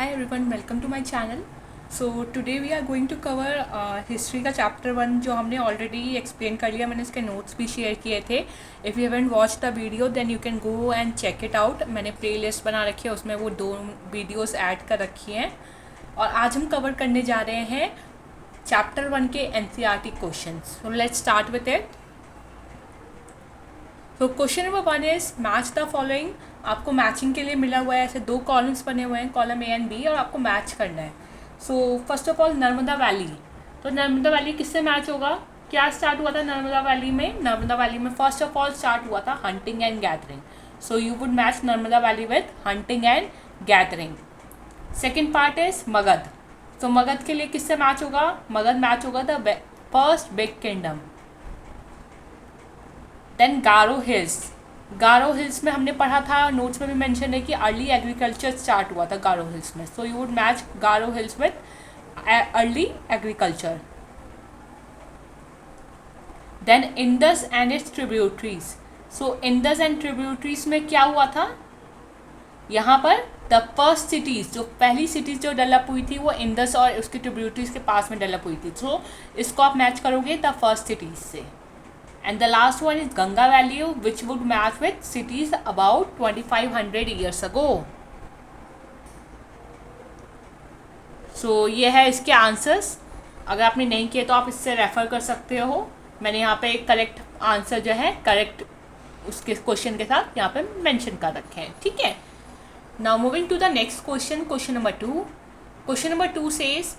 Hi everyone, welcome to my channel. So today we are going to cover history का chapter 1 जो हमने already explain कर लिया. मैंने इसके नोट्स भी शेयर किए थे. If you haven't watch the video then you can go and check it out. मैंने प्लेलिस्ट बना रखी है, उसमें वो 2 वीडियोस ऐड कर रखी हैं. और आज हम कवर करने जा रहे हैं चैप्टर 1 के NCERT questions. So let's start with it. तो question number 1 is match the following. आपको मैचिंग के लिए मिला हुआ है, ऐसे 2 कॉलम्स बने हुए हैं, कॉलम ए एंड बी, और आपको मैच करना है. So first of all Narmada valley. तो नर्मदा वैली किससे मैच होगा? क्या स्टार्ट हुआ था नर्मदा वैली में? नर्मदा वैली में फर्स्ट ऑफ ऑल स्टार्ट हुआ था hunting and gathering. So you would match Narmada valley with hunting and gathering. Second part is Magadh. तो मगध के लिए किससे मैच होगा? मगध मैच होगा the first big kingdom. Then Garo hills. Garo hills में हमने पढ़ा था, नोट्स में भी मेंशन है कि अर्ली एग्रीकल्चर स्टार्ट हुआ था गारो हिल्स में. So you would match Garo hills with early agriculture. Then Indus and its tributaries. So Indus and tributaries में क्या हुआ था? यहाँ पर द फर्स्ट सिटीज़, जो पहली सिटीज़ जो डेवलप हुई थी वो इंडस और उसकी ट्रिब्यूटरीज के पास में डेवलप हुई थी. सो इसको आप मैच करोगे द फर्स्ट सिटीज़ से. And the last one is Ganga Valley, which would match with cities about 2500 years ago. So ये है इसके आंसर्स. अगर आपने नहीं किए तो आप इससे रेफ़र कर सकते हो. मैंने यहाँ पे एक करेक्ट आंसर जो है करेक्ट उसके क्वेश्चन के साथ यहाँ पे मेंशन कर रखे हैं. ठीक है. Now moving to the next question, question number 2. Question number 2 says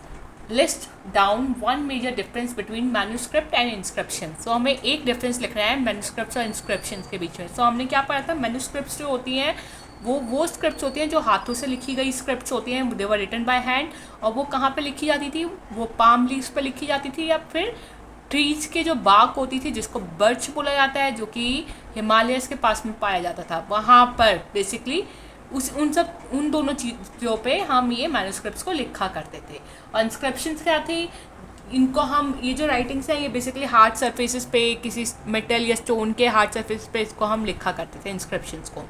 list down one major difference between manuscript and inscription. So हमें एक डिफरेंस लिखना है मैन्यूस्क्रिप्ट और इंस्क्रिप्शन के बीच में. सो हमने क्या पढ़ा था? मैन्यूस्क्रिप्ट जो होती हैं वो स्क्रिप्ट्स होती हैं जो हाथों से लिखी गई स्क्रिप्ट्स होती हैं. दे वर रिटन बाय हैंड. और वो कहाँ पे लिखी जाती थी? वो पाम लीव्स पे लिखी जाती थी, या फिर ट्रीज के जो बाग होती थी जिसको बर्च बोला जाता है, जो कि हिमालयस के पास में पाया जाता था, वहाँ पर बेसिकली उन दोनों चीज़ों पे हम ये मैन्यूस्क्रिप्ट्स को लिखा करते थे. और इंस्क्रिप्शंस क्या थी? इनको हम ये जो राइटिंग्स हैं ये बेसिकली हार्ड सरफेसेस पे, किसी मेटल या स्टोन के हार्ड सरफेस पे इसको हम लिखा करते थे इंस्क्रिप्शंस को.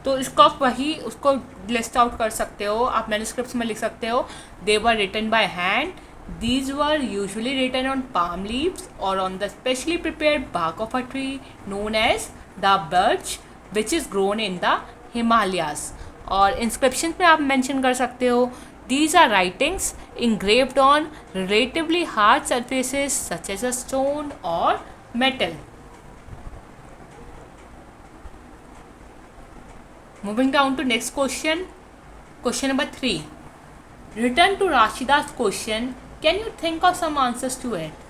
तो इसको आप उसको लिस्ट आउट कर सकते हो. आप मैन्यूस्क्रिप्ट्स में लिख सकते हो they were written by hand. These were usually written on palm leaves or on the specially prepared bark of a tree known as the birch, which is grown in the Himalayas. और inscription में आप mention कर सकते हो these are writings engraved on relatively hard surfaces such as a stone or metal. Moving down to next question, question number 3. Return to Rashida's question. Can you think of some answers to it?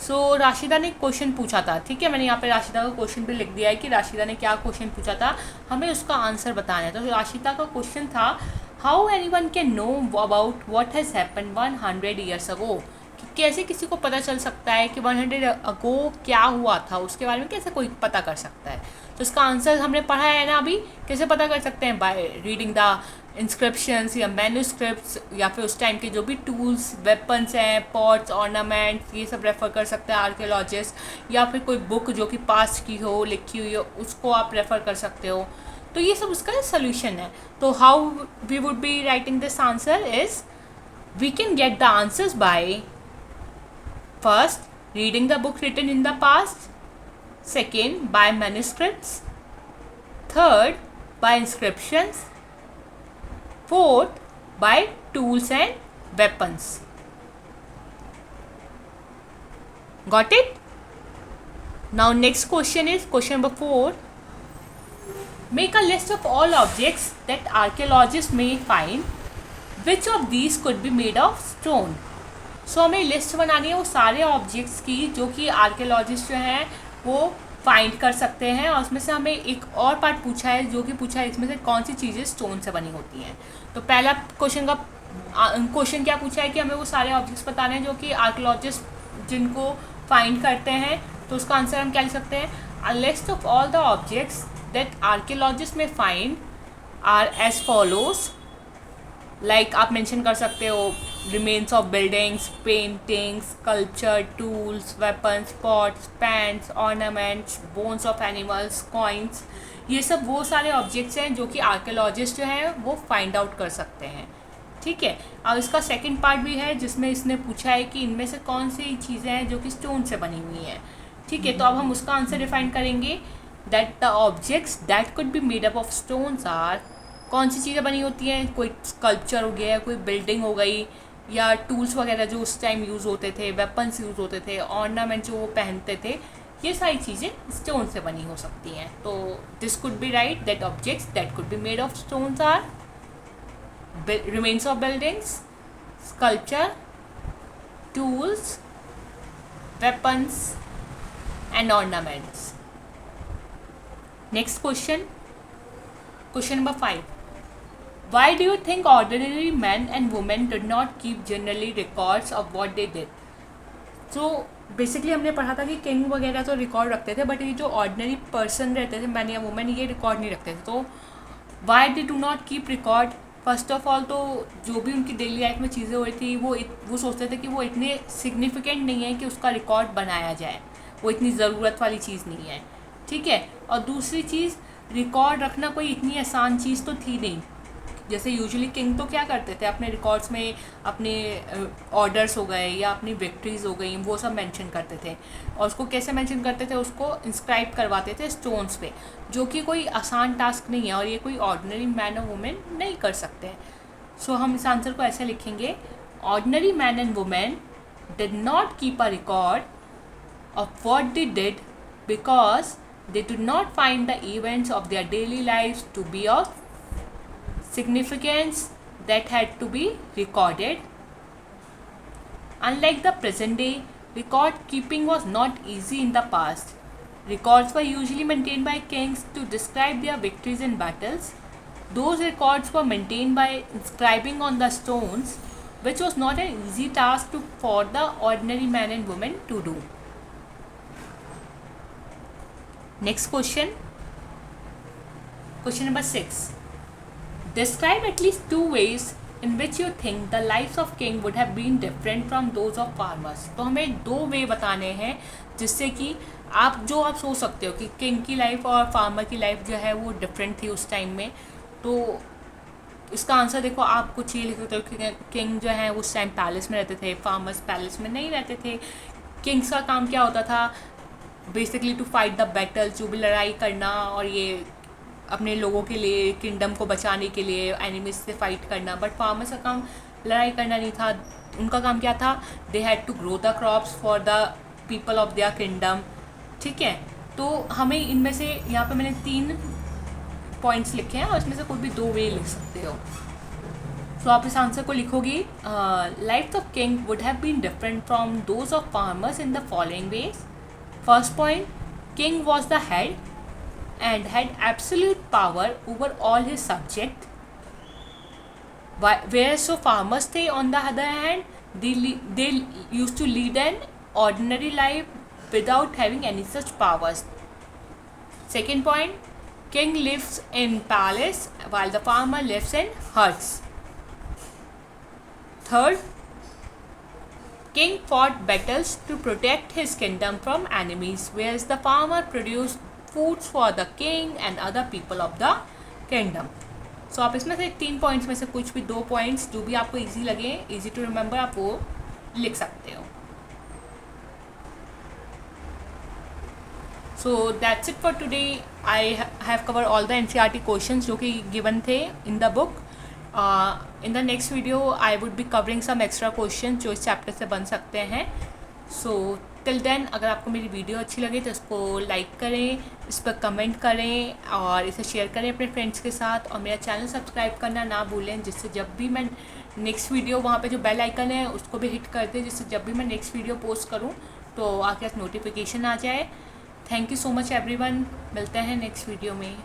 सो राशिदा ने question पूछा था. ठीक है, मैंने यहाँ पे राशिदा का question भी लिख दिया है कि राशिदा ने क्या क्वेश्चन पूछा था, हमें उसका आंसर बताना है. तो राशिदा का क्वेश्चन था how anyone can know about what has happen 100 years ago. कि कैसे किसी को पता चल सकता है कि 100 अगो क्या हुआ था, उसके बारे में कैसे कोई पता कर सकता है. तो इसका आंसर हमने पढ़ा है ना अभी. कैसे पता कर सकते हैं? बाय रीडिंग द इंस्क्रिप्शंस या मैन्यूस्क्रिप्ट्स, या फिर उस टाइम के जो भी टूल्स वेपन्स हैं, पॉट्स, ऑर्नामेंट्स, ये सब रेफ़र कर सकते हैं आर्कियोलॉजिस्ट. या फिर कोई बुक जो कि पास्ट की हो, लिखी हुई हो, उसको आप रेफ़र कर सकते हो. तो ये सब उसका सोल्यूशन है. तो how we would be writing this answer is we can get the answers by first reading the book written in the past, second by manuscripts, third by inscriptions, fourth by tools and weapons. Got it? Now next question is question number 4. Make a list of all objects that archaeologists may find. Which of these could be made of stone? So हमें list बनानी है वो सारे objects की जो कि archaeologist जो हैं वो फाइंड कर सकते हैं. और उसमें से हमें एक और पार्ट पूछा है, जो कि पूछा है इसमें से कौन सी चीज़ें स्टोन से बनी होती हैं. तो पहला क्वेश्चन क्या पूछा है कि हमें वो सारे ऑब्जेक्ट्स बताने हैं जो कि आर्कियोलॉजिस्ट जिनको फाइंड करते हैं. तो उसका आंसर हम क्या लिख सकते हैं? A list of all the objects that archaeologist may find are as follows. Like आप मेंशन कर सकते हो remains of buildings, paintings, sculpture, tools, weapons, pots, pants, ornaments, bones of animals, coins. ये सब वो सारे ऑब्जेक्ट्स हैं जो कि आर्कियोलॉजिस्ट जो हैं वो फाइंड आउट कर सकते हैं. ठीक है। अब इसका सेकंड पार्ट भी है जिसमें इसने पूछा है कि इनमें से कौन सी चीज़ें हैं जो कि स्टोन से बनी हुई हैं। ठीक है, तो अब हम उसका आंसर डिफाइन करेंगे that the objects that could be made up of stones are, कौन सी चीज़ें बनी होती हैं, कोई स्कल्पचर हो गया, कोई बिल्डिंग हो गई, या टूल्स वगैरह जो उस टाइम यूज़ होते थे, वेपन्स यूज़ होते थे, ऑर्नामेंट जो वो पहनते थे, ये सारी चीज़ें स्टोन से बनी हो सकती हैं। तो this could be right that objects that could be made of stones are remains of buildings, sculpture, tools, weapons and ornaments. Next question number 5. Why do you think ordinary men and women did not keep generally records of what they did? So basically हमने पढ़ा था कि king वगैरह तो record रखते थे, but ये जो ऑर्डिनरी पर्सन रहते थे, मैन या वुमेन, ये रिकॉर्ड नहीं रखते थे। तो why they do not keep record? First of all तो जो भी उनकी डेली लाइफ में चीज़ें हो रही थी वो सोचते थे कि वो इतने सिग्निफिकेंट नहीं है कि उसका रिकॉर्ड बनाया जाए, वो इतनी ज़रूरत वाली चीज़ नहीं है। ठीक है, और दूसरी चीज़, रिकॉर्ड रखना कोई इतनी आसान चीज़ तो थी नहीं। जैसे यूजुअली किंग तो क्या करते थे, अपने रिकॉर्ड्स में अपने ऑर्डर्स हो गए या अपनी विक्ट्रीज हो गई, वो सब मेंशन करते थे। और उसको कैसे मेंशन करते थे? उसको इंस्क्राइब करवाते थे स्टोन्स पे, जो कि कोई आसान टास्क नहीं है और ये कोई ऑर्डिनरी मैन और वुमेन नहीं कर सकते हैं। सो हम इस आंसर को ऐसे लिखेंगे, ordinary man and women did not keep a record of what they did because they did not find the events of their daily lives to be of significance that had to be recorded. Unlike the present day, record keeping was not easy in the past. Records were usually maintained by kings to describe their victories in battles. Those records were maintained by inscribing on the stones, which was not an easy task for the ordinary man and woman to do. Next question number 6. Describe at least 2 ways in which you think the lives of king would have been different from those of farmers. तो हमें 2 वे बताने हैं जिससे कि आप सोच सकते हो कि किंग की लाइफ और फार्मर की लाइफ जो है वो डिफरेंट थी उस टाइम में। तो इसका आंसर देखो, आप कुछ ये लिख सकते हो कि किंग जो है उस टाइम पैलेस में रहते थे, फार्मर्स पैलेस में नहीं रहते थे। किंग्स का काम क्या होता था? Basically to fight the battle, जो भी लड़ाई करना, और ये अपने लोगों के लिए, किंगडम को बचाने के लिए एनिमीज से फाइट करना। बट फार्मर्स का काम लड़ाई करना नहीं था, उनका काम क्या था? They had to grow the crops for the people of their kingdom. ठीक है, तो हमें इनमें से, यहाँ पे मैंने 3 पॉइंट्स लिखे हैं और इसमें से कोई भी 2 वे लिख सकते हो। तो आप इस आंसर को लिखोगे, life of king would have been different from those of farmers in the following ways. First point, king was the head and had absolute power over all his subjects. Whereas so farmers, they on the other hand, they used to lead an ordinary life without having any such powers. Second point, king lives in palace while the farmer lives in huts. Third, king fought battles to protect his kingdom from enemies, whereas the farmer produced foods for the king and other people of the kingdom. So आप इसमें से 3 points में से कुछ भी 2 points जो भी आपको इजी लगे, इजी टू रिमेंबर, आप वो लिख सकते हो. So that's it for today. I have covered all the NCERT questions जो कि given थे in the book. In the next video I would be covering some extra questions जो इस चैप्टर से बन सकते हैं. So till then, अगर आपको मेरी वीडियो अच्छी लगे तो इसको लाइक करें, इस पर कमेंट करें और इसे शेयर करें अपने फ्रेंड्स के साथ, और मेरा चैनल सब्सक्राइब करना ना भूलें, जिससे जब भी मैं नेक्स्ट वीडियो, वहाँ पे जो बेल आइकन है उसको भी हिट कर दें, जिससे जब भी मैं नेक्स्ट वीडियो पोस्ट करूँ तो आपके पास नोटिफिकेशन आ जाए. Thank you so much everyone. मिलते हैं नेक्स्ट वीडियो में.